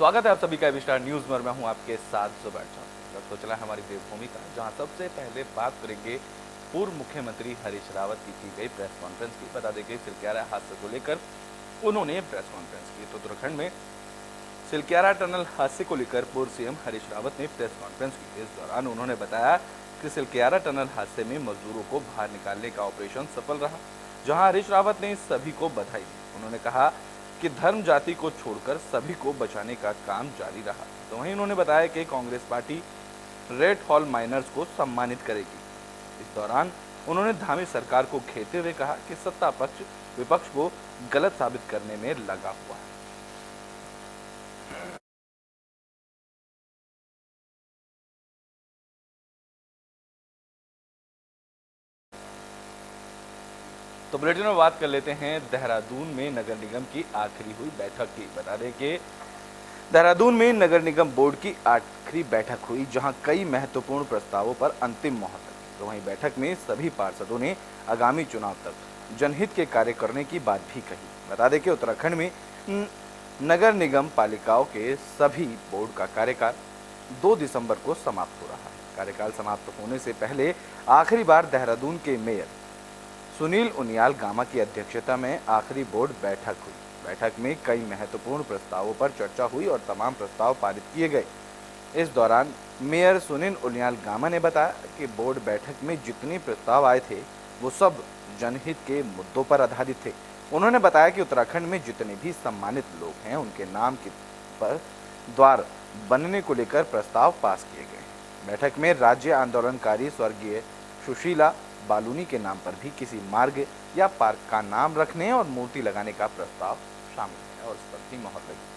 स्वागत है आप सभी का स्टार न्यूज में। मैं हूं आपके साथ जुबैर चौधरी। तो चला हमारी देवभूमि का, जहां सबसे पहले बात करेंगे पूर्व मुख्यमंत्री हरीश रावत की गई प्रेस कॉन्फ्रेंस की। बता दें कि सिलक्यारा हादसे को लेकर उन्होंने प्रेस कॉन्फ्रेंस की। तो उत्तराखंड में सिलक्यारा टनल हादसे को लेकर पूर्व सीएम हरीश रावत ने प्रेस कॉन्फ्रेंस की। इस दौरान उन्होंने बताया कि सिलक्यारा टनल हादसे में मजदूरों को बाहर निकालने का ऑपरेशन सफल रहा, जहां हरीश रावत ने सभी को बधाई दी। उन्होंने कहा कि धर्म जाति को छोड़कर सभी को बचाने का काम जारी रहा। तो वहीं उन्होंने बताया कि Congress party rat hole miners को सम्मानित करेगी। इस दौरान उन्होंने धामी सरकार को घेरते हुए कहा कि सत्ता पक्ष विपक्ष को गलत साबित करने में लगा हुआ है। तो बुलेटिन में बात कर लेते हैं देहरादून में नगर निगम की आखिरी हुई बैठक की। बता दें कि देहरादून में नगर निगम बोर्ड की आखिरी बैठक हुई, जहां कई महत्वपूर्ण प्रस्तावों पर अंतिम मोहर लगी। तो वहीं बैठक में सभी पार्षदों ने आगामी चुनाव तक जनहित के कार्य करने की बात भी कही। बता दें कि उत्तराखंड में नगर निगम पालिकाओं के सभी बोर्ड का कार्यकाल 2 दिसंबर को समाप्त हो रहा है। कार्यकाल समाप्त होने से पहले आखिरी बार देहरादून के मेयर सुनील उनियाल गामा की अध्यक्षता में आखिरी बोर्ड बैठक हुई। बैठक में कई महत्वपूर्ण प्रस्तावों पर चर्चा हुई और तमाम प्रस्ताव पारित किए गए। इस दौरान मेयर सुनील उनियाल गामा ने बताया कि बोर्ड बैठक में जितने प्रस्ताव आए थे वो सब जनहित के मुद्दों पर आधारित थे। उन्होंने बताया कि उत्तराखंड में जितने भी सम्मानित लोग हैं उनके नाम पर द्वार बनने को लेकर प्रस्ताव पास किए गए। बैठक में राज्य आंदोलनकारी स्वर्गीय सुशीला बालूनी के नाम पर भी किसी मार्ग या पार्क का नाम रखने और मूर्ति लगाने का प्रस्ताव शामिल है और इस पर भी मोहर लगी।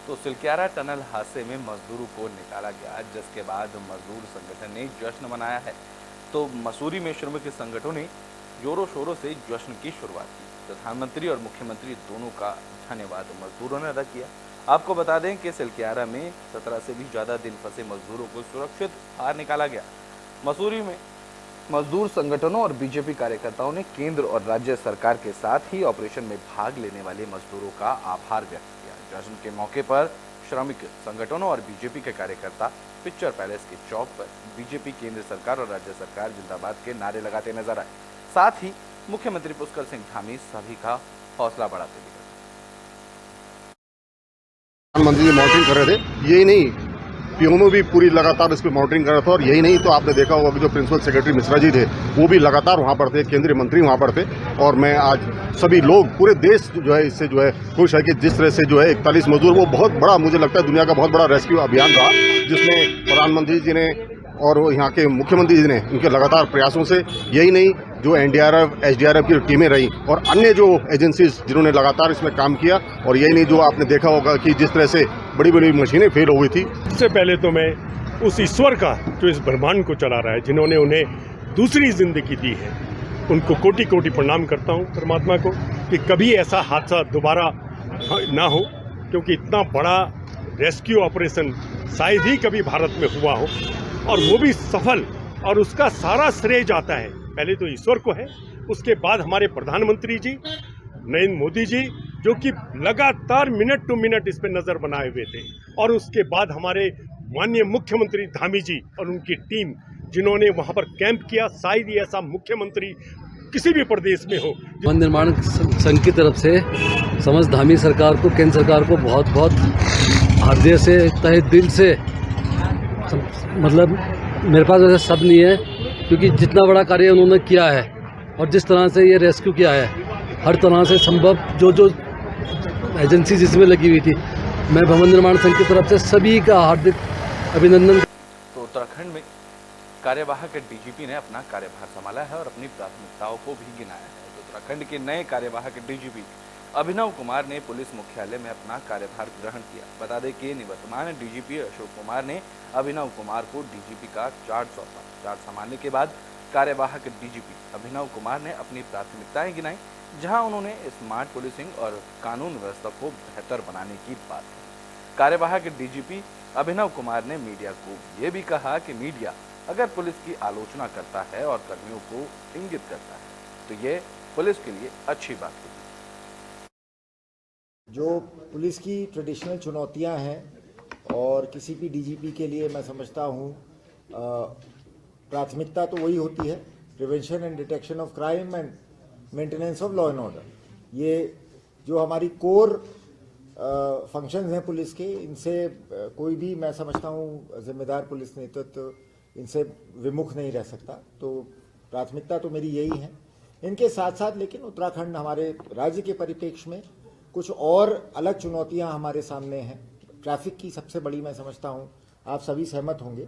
तो सिलक्यारा टनल हादसे में मजदूरों को निकाला गया, जिसके बाद मजदूर संगठन ने जश्न मनाया है। तो मसूरी में श्रमिक संगठनों ने जोरों शोरों से जश्न की शुरुआत की। प्रधानमंत्री और मुख्यमंत्री दोनों का धन्यवाद मजदूरों ने अदा किया। आपको बता दें कि सिलक्यारा में 17 से भी ज्यादा दिन फंसे मजदूरों को सुरक्षित बाहर निकाला गया। मसूरी में मजदूर संगठनों और बीजेपी कार्यकर्ताओं ने केंद्र और राज्य सरकार के साथ ही ऑपरेशन में भाग लेने वाले मजदूरों का आभार व्यक्त किया। जश्न के मौके पर श्रमिक संगठनों और बीजेपी के कार्यकर्ता पिक्चर पैलेस के चौक पर बीजेपी, केंद्र सरकार और राज्य सरकार जिंदाबाद के नारे लगाते नजर आए। साथ ही मुख्यमंत्री पुष्कर सिंह धामी सभी का हौसला बढ़ाते दिखे। प्रधानमंत्री जी मॉनिटरिंग कर रहे थे, यही नहीं पीएमओ भी पूरी लगातार इस पर मॉनिटरिंग कर रहा था। और यही नहीं तो आपने देखा होगा कि जो प्रिंसिपल सेक्रेटरी मिश्रा जी थे वो भी लगातार वहां पर थे, केंद्रीय मंत्री वहां पर थे। और मैं आज सभी लोग पूरे देश जो है इससे जो है खुश है कि जिस तरह से जो है 41 मजदूर, वो बहुत बड़ा, मुझे लगता है दुनिया का बहुत बड़ा रेस्क्यू अभियान रहा, जिसमें प्रधानमंत्री जी ने और यहाँ के मुख्यमंत्री जी ने उनके लगातार प्रयासों से, यही नहीं जो एनडीआरएफ, एसडीआरएफ की टीमें रही और अन्य जो एजेंसीज जिन्होंने लगातार इसमें काम किया। और यही नहीं जो आपने देखा होगा कि जिस तरह से बड़ी बड़ी मशीनें फेल हो गई थी। सबसे पहले तो मैं उस ईश्वर का जो इस ब्रह्मांड को चला रहा है, जिन्होंने उन्हें दूसरी जिंदगी दी है, उनको कोटि कोटि प्रणाम करता हूँ परमात्मा को कि कभी ऐसा हादसा दोबारा ना हो, क्योंकि इतना बड़ा रेस्क्यू ऑपरेशन शायद ही कभी भारत में हुआ हो और वो भी सफल। और उसका सारा श्रेय जाता है पहले तो ईश्वर को है, उसके बाद हमारे प्रधानमंत्री जी नरेंद्र मोदी जी, जो कि लगातार मिनट टू मिनट इस पे नजर बनाए हुए थे, और उसके बाद हमारे माननीय मुख्यमंत्री धामी जी और उनकी टीम, जिन्होंने वहां पर कैंप किया। शायद ही ऐसा मुख्यमंत्री किसी भी प्रदेश में हो। भवन निर्माण संघ की तरफ से समस्त धामी सरकार को, केंद्र सरकार को बहुत बहुत हृदय से, तहे दिल से, मतलब मेरे पास वैसे शब्द नहीं है, क्योंकि जितना बड़ा कार्य उन्होंने किया है और जिस तरह से ये रेस्क्यू किया है, हर तरह से संभव जो एजेंसी जिसमें लगी हुई थी, मैं भवन निर्माण संघ की तरफ से सभी का हार्दिक अभिनंदन। तो उत्तराखंड में कार्यवाहक डीजीपी ने अपना कार्यभार संभाला है और अपनी प्राथमिकताओं को भी गिनाया है। तो उत्तराखंड के नए कार्यवाहक डीजीपी अभिनव कुमार ने पुलिस मुख्यालय में अपना कार्यभार ग्रहण किया। बता दें कि निवर्तमान डीजीपी अशोक कुमार ने अभिनव कुमार को डीजीपी का चार्ज सौंपा। चार्ज संभालने के बाद कार्यवाहक डीजीपी अभिनव कुमार ने अपनी प्राथमिकताएं गिनाई, जहां उन्होंने स्मार्ट पुलिसिंग और कानून व्यवस्था को बेहतर बनाने की बात की। कार्यवाहक डीजीपी अभिनव कुमार ने मीडिया को ये भी कहा कि मीडिया अगर पुलिस की आलोचना करता है और कर्मियों को इंगित करता है तो ये पुलिस के लिए अच्छी बात होगी। जो पुलिस की ट्रेडिशनल चुनौतियां हैं और किसी भी डीजीपी के लिए मैं समझता हूं प्राथमिकता तो वही होती है, prevention and detection of crime and maintenance of law and order. ये जो हमारी कोर फंक्शंस हैं पुलिस के, इनसे कोई भी मैं समझता हूं जिम्मेदार पुलिस नेतृत्व इनसे विमुख नहीं रह सकता। तो प्राथमिकता तो मेरी यही है। इनके साथ साथ लेकिन उत्तराखंड हमारे राज्य के परिप्रेक्ष्य में कुछ और अलग चुनौतियां हमारे सामने हैं। ट्रैफिक की सबसे बड़ी मैं समझता हूं, आप सभी सहमत होंगे।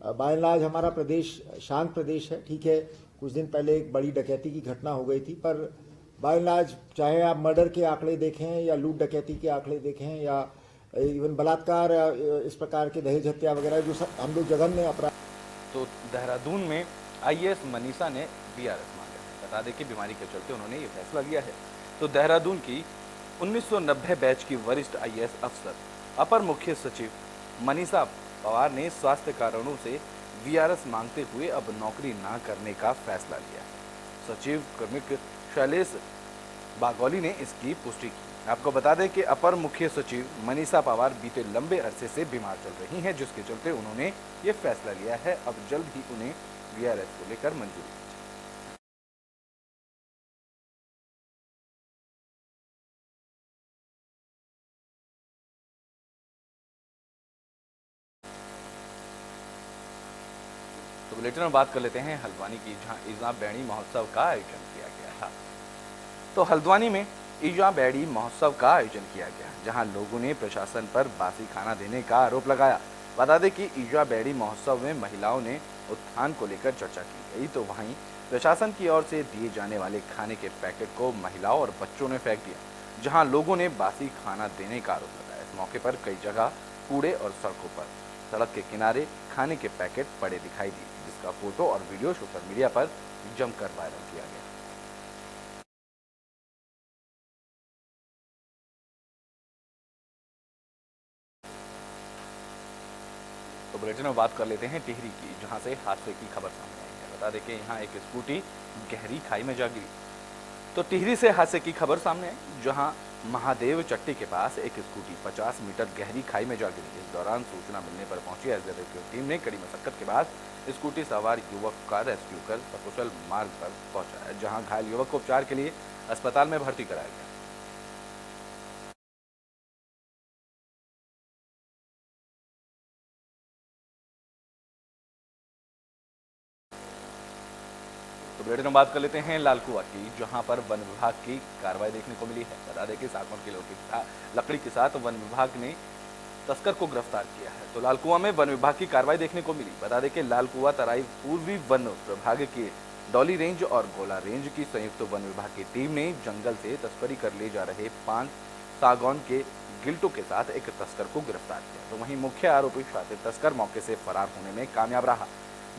बाय एंड लार्ज हमारा प्रदेश शांत प्रदेश है। ठीक है, कुछ दिन पहले एक बड़ी डकैती की घटना हो गई थी, पर बाय एंड लार्ज चाहे आप मर्डर के आंकड़े देखें या लूट डकैती के आंकड़े देखें या इवन बलात्कार, इस प्रकार के दहेज हत्या वगैरह जो हम लोग जघन्य अपराध। तो देहरादून में आईएएस मनीषा ने वीआरएस मांगा है। बता दें कि बीमारी के चलते उन्होंने ये फैसला लिया है। तो देहरादून की 1990 बैच की वरिष्ठ आईएएस अफसर अपर मुख्य सचिव मनीषा पवार ने स्वास्थ्य कारणों से वीआरएस मांगते हुए अब नौकरी ना करने का फैसला लिया है। सचिव कार्मिक शैलेश बागौली ने इसकी पुष्टि की। आपको बता दें कि अपर मुख्य सचिव मनीषा पवार बीते लंबे अरसे से बीमार चल रही हैं, जिसके चलते उन्होंने ये फैसला लिया है। अब जल्द ही उन्हें वीआरएस को लेकर मंजूरी। तो बुलेटिन में बात कर लेते हैं हल्द्वानी की, जहां ईजा बैड़ी महोत्सव का आयोजन किया गया था। तो हल्द्वानी में ईजा बैड़ी महोत्सव का आयोजन किया गया, जहां लोगों ने प्रशासन पर बासी खाना देने का आरोप लगाया। बता दें कि ईजा बैड़ी महोत्सव में महिलाओं ने उत्थान को लेकर चर्चा की गई, तो वहीं प्रशासन की ओर से दिए जाने वाले खाने के पैकेट को महिलाओं और बच्चों ने फेंक दिया, जहां लोगों ने बासी खाना देने का आरोप लगाया। इस मौके पर कई जगह कूड़े और सड़क के किनारे खाने के पैकेट पड़े दिखाई दिए, जिसका फोटो और वीडियो सोशल मीडिया पर जमकर वायरल किया गया। तो बुलेटिन में बात कर लेते हैं टिहरी की, जहां से हादसे की खबर सामने आई है। बता दें कि यहां एक स्कूटी गहरी खाई में जा गिरी। तो टिहरी से हादसे की खबर सामने आई, जहां महादेव चट्टी के पास एक स्कूटी 50 मीटर गहरी खाई में जा गिरी। इस दौरान सूचना मिलने पर पहुंची एसडीआरएफ की टीम ने कड़ी मशक्कत के बाद स्कूटी सवार युवक का रेस्क्यू कर सकुशल मार्ग पर पहुंचाया, जहां घायल युवक को उपचार के लिए अस्पताल में भर्ती कराया गया। तो बुलेटिन में बात कर लेते हैं लालकुआ की, जहां पर वन विभाग की कार्रवाई देखने को मिली है। बता दें कि 7 किलो की लकड़ी के साथ वन विभाग ने तस्कर को गिरफ्तार किया है। तो लालकुआ में वन विभाग की कार्रवाई देखने को मिली। बता दें कि लालकुआ तराई पूर्वी वन विभाग के डॉली रेंज और गोला रेंज की संयुक्त वन विभाग की टीम ने जंगल से तस्करी कर ले जा रहे 5 सागौन के गिल्टों के साथ एक तस्कर को गिरफ्तार किया। तो वहीं मुख्य आरोपी शातिर तस्कर मौके से फरार होने में कामयाब रहा,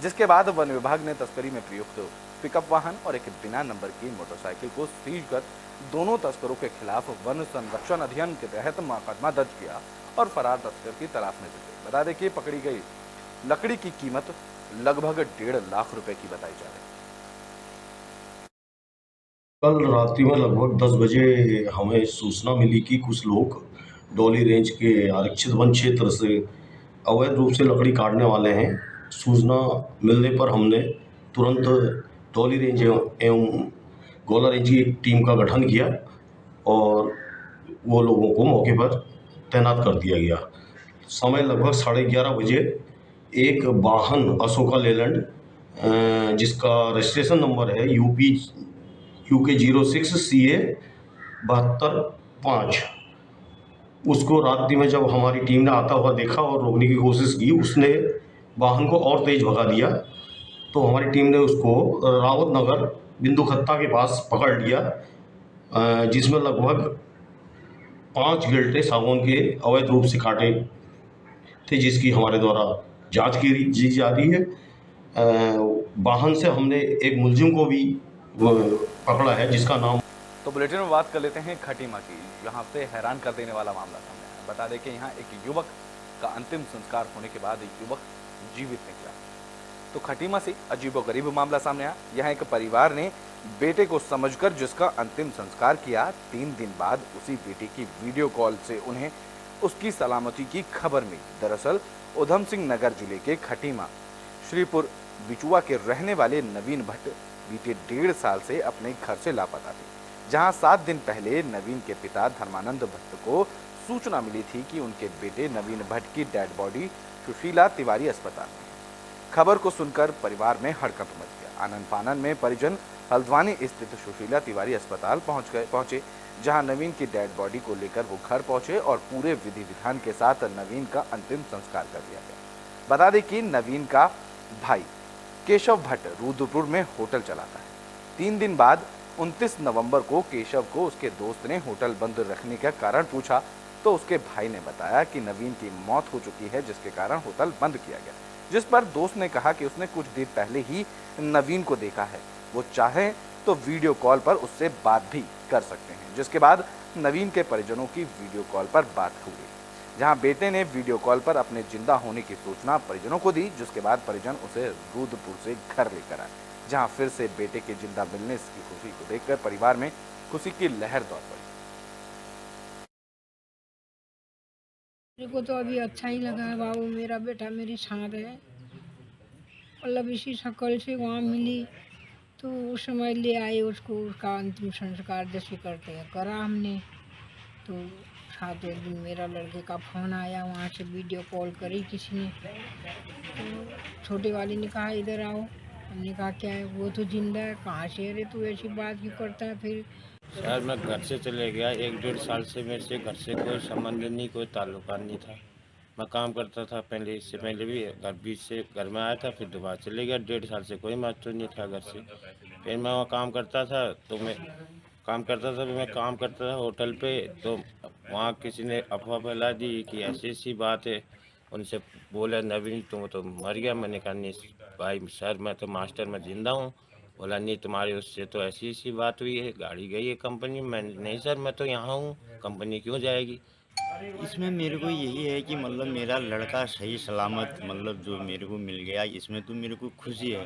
जिसके बाद वन विभाग ने तस्करी में प्रयुक्त पिकअप वाहन और एक बिना नंबर की मोटरसाइकिल को सीज कर दोनों तस्करों के खिलाफ वन संरक्षण अधिनियम के तहत मुकदमा दर्ज किया और फरार तस्कर की तलाश में जुटे। बता दें कि पकड़ी गई लकड़ी की कीमत लगभग 1.5 लाख रुपए की बताई जा रही है। कल रात्रि में लगभग 10 बजे हमें सूचना मिली कि कुछ लोग डोली रेंज के आरक्षित वन क्षेत्र से अवैध रूप से लकड़ी काटने वाले हैं। सूचना मिलने पर हमने तुरंत डोली रेंज एवं गोला रेंज की एक टीम का गठन किया और वो लोगों को मौके पर तैनात कर दिया गया। समय लगभग 11:30 बजे एक वाहन अशोका लेलैंड जिसका रजिस्ट्रेशन नंबर है UK 06 CA 72-5, उसको रात्रि में जब हमारी टीम ने आता हुआ देखा और रोकने की कोशिश की, उसने वाहन को और तेज भगा दिया। तो हमारी टीम ने उसको रावत नगर बिंदु खत्ता के पास पकड़ लिया, जिसमें लगभग 5 गिल्टे सागौन के अवैध रूप से काटे थे, जिसकी हमारे द्वारा जांच की जा रही है। वाहन से हमने एक मुलजिम को भी पकड़ा है, जिसका नाम। तो बुलेटिन में बात कर लेते हैं खटीमा की। यहाँ से हैरान कर देने वाला मामला सामने आया। बता दें कि यहाँ एक युवक का अंतिम संस्कार होने के बाद एक युवक जीवित निकला। तो खटीमा से अजीबोगरीब मामला सामने आया। यहाँ एक परिवार ने बेटे को समझकर जिसका अंतिम संस्कार किया, 3 दिन बाद उसी बेटे की वीडियो कॉल से उन्हें उसकी सलामती की खबर मिली। दरअसल उधम सिंह नगर जिले के खटीमा श्रीपुर बिचुआ के रहने वाले नवीन भट्ट बीते 1.5 साल से अपने घर से लापता थे, जहां 7 दिन पहले नवीन के पिता धर्मानंद भट्ट को सूचना मिली थी कि उनके बेटे नवीन भट्ट की डेड बॉडी सुशीला तिवारी अस्पताल में है। खबर को सुनकर परिवार में हड़कंप मच गया। आनन फानन में परिजन हल्द्वानी स्थित सुशीला तिवारी अस्पताल पहुंचे, जहां नवीन की डेड बॉडी को लेकर वो घर पहुंचे और पूरे विधि विधान के साथ नवीन का अंतिम संस्कार कर दिया गया। बता दें कि नवीन का भाई केशव भट्ट रुद्रपुर में होटल चलाता है। 3 दिन बाद 29 नवंबर को केशव को उसके दोस्त ने होटल बंद रखने का कारण पूछा, तो उसके भाई ने बताया कि नवीन की मौत हो चुकी है, जिसके कारण होटल बंद किया गया। जिस पर दोस्त ने कहा कि उसने कुछ देर पहले ही नवीन को देखा है, वो चाहे तो वीडियो कॉल पर उससे बात भी कर सकते हैं। जिसके बाद नवीन के परिजनों की वीडियो कॉल पर बात हुई, जहां बेटे ने वीडियो कॉल पर अपने जिंदा होने की सूचना परिजनों को दी। जिसके बाद परिजन उसे रुद्रपुर से घर लेकर आए, जहां फिर से बेटे के जिंदा मिलने की खुशी को देखकर परिवार में खुशी की लहर दौड़ पड़ी। मेरे को तो अभी अच्छा ही लगा है बाबू, मेरा बेटा मेरे साथ है। मतलब इसी शक्ल से वहाँ मिली तो उस समय ले आए उसको, उसका अंतिम संस्कार जैसे करते हैं करा हमने। तो 7 दिन मेरा लड़के का फ़ोन आया, वहाँ से वीडियो कॉल करी किसी ने, तो छोटे वाले ने कहा इधर आओ। हमने कहा क्या है, वो तो जिंदा है। कहाँ से? अरे तू ऐसी बात क्यों करता है? फिर सर मैं घर से चले गया, 1-1.5 साल से मेरे से घर से कोई संबंध नहीं, कोई ताल्लुकात नहीं था। मैं काम करता था पहले, इससे पहले भी बीच से घर में आया था, फिर दोबारा चले गया। 1.5 साल से कोई महत्व नहीं था घर से। फिर मैं वहाँ काम करता था, तो मैं काम करता था होटल पे। तो वहाँ किसी ने अफवाह फैला दी कि ऐसी ऐसी बात है। उनसे बोला नवीन तुम तो मर गया। मैंने कहा नहीं भाई सर, मैं तो मास्टर में जिंदा हूँ। बोला नहीं तुम्हारी उससे तो ऐसी ऐसी बात हुई है, गाड़ी गई है कंपनी में। मैं नहीं सर, मैं तो यहाँ हूँ, कंपनी क्यों जाएगी। इसमें मेरे को यही है कि मतलब मेरा लड़का सही सलामत मतलब जो मेरे को मिल गया, इसमें तो मेरे को खुशी है।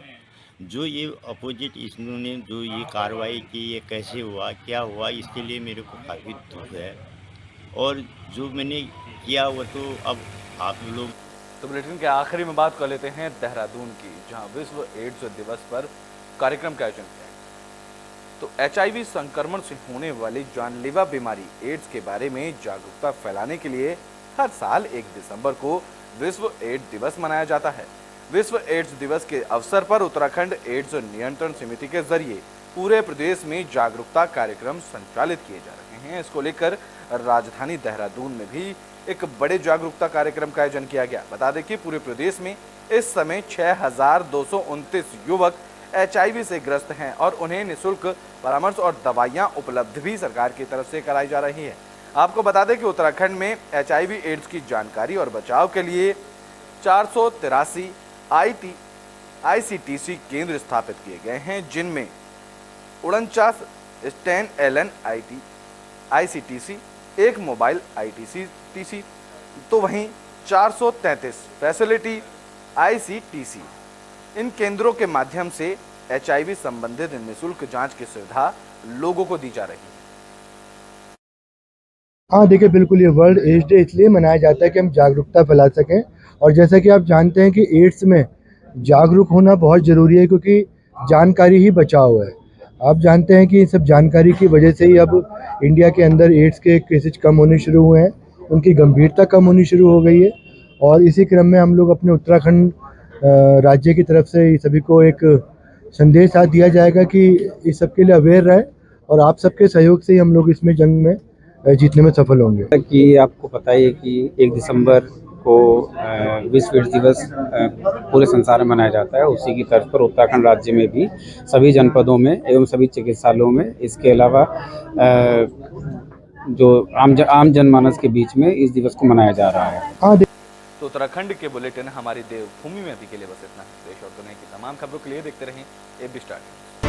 जो ये अपोजिट इन्होंने जो ये कार्रवाई की, ये कैसे हुआ क्या हुआ, इसके लिए मेरे को काफ़ी दुख है। और जो मैंने किया वो तो अब आप लोग। तो बुलेटिन के आखिरी में बात कर लेते हैं देहरादून की, जहां विश्व एड्स दिवस पर कार्यक्रम का आयोजन किया गया। तो HIV संक्रमण से होने वाली जानलेवा बीमारी एड्स के बारे में जागरूकता फैलाने के लिए हर साल 1 दिसंबर को विश्व एड्स दिवस मनाया जाता है। विश्व एड्स दिवस के अवसर पर उत्तराखंड एड्स नियंत्रण समिति के जरिए पूरे प्रदेश में जागरूकता कार्यक्रम संचालित किए जा रहे हैं। इसको लेकर राजधानी देहरादून में भी एक बड़े जागरूकता कार्यक्रम का आयोजन किया गया। बता दें कि पूरे प्रदेश में इस समय 6229 युवक HIV से ग्रस्त हैं और उन्हें निःशुल्क परामर्श और दवाइयां उपलब्ध भी सरकार की तरफ से कराई जा रही है। आपको बता दें कि उत्तराखंड में HIV एड्स की जानकारी और बचाव के लिए 483 ICTC केंद्र स्थापित किए गए हैं, जिनमें 49 standalone ICTC, 1 mobile ICTC, तो वहीं 433 फैसिलिटी ICTC। इन केंद्रों के माध्यम से HIV संबंधित निःशुल्क जांच की सुविधा लोगों को दी जा रही है। हाँ देखिए, बिल्कुल ये वर्ल्ड एड्स डे इसलिए मनाया जाता है कि हम जागरूकता फैला सकें। और जैसा कि आप जानते हैं कि एड्स में जागरूक होना बहुत ज़रूरी है, क्योंकि जानकारी ही बचाव है। आप जानते हैं कि सब जानकारी की वजह से ही अब इंडिया के अंदर एड्स के केसेज कम होने शुरू हुए हैं, उनकी गंभीरता कम होनी शुरू हो गई है। और इसी क्रम में हम लोग अपने उत्तराखंड राज्य की तरफ से सभी को एक संदेश आज दिया जाएगा कि इस सब के लिए अवेयर रहे, और आप सबके सहयोग से ही हम लोग इसमें जंग में जीतने में सफल होंगे। कि आपको पता है कि 1 दिसंबर को विश्व एड्स दिवस पूरे संसार में मनाया जाता है। उसी की तर्ज पर उत्तराखंड राज्य में भी सभी जनपदों में एवं सभी चिकित्सालयों में, इसके अलावा जो आम जनमानस के बीच में इस दिवस को मनाया जा रहा है। हाँ तो उत्तराखंड के बुलेटिन हमारी देवभूमि में अभी के लिए बस इतना है। देश और दुनिया की तमाम खबरों के लिए देखते रहें एबी स्टार न्यूज़।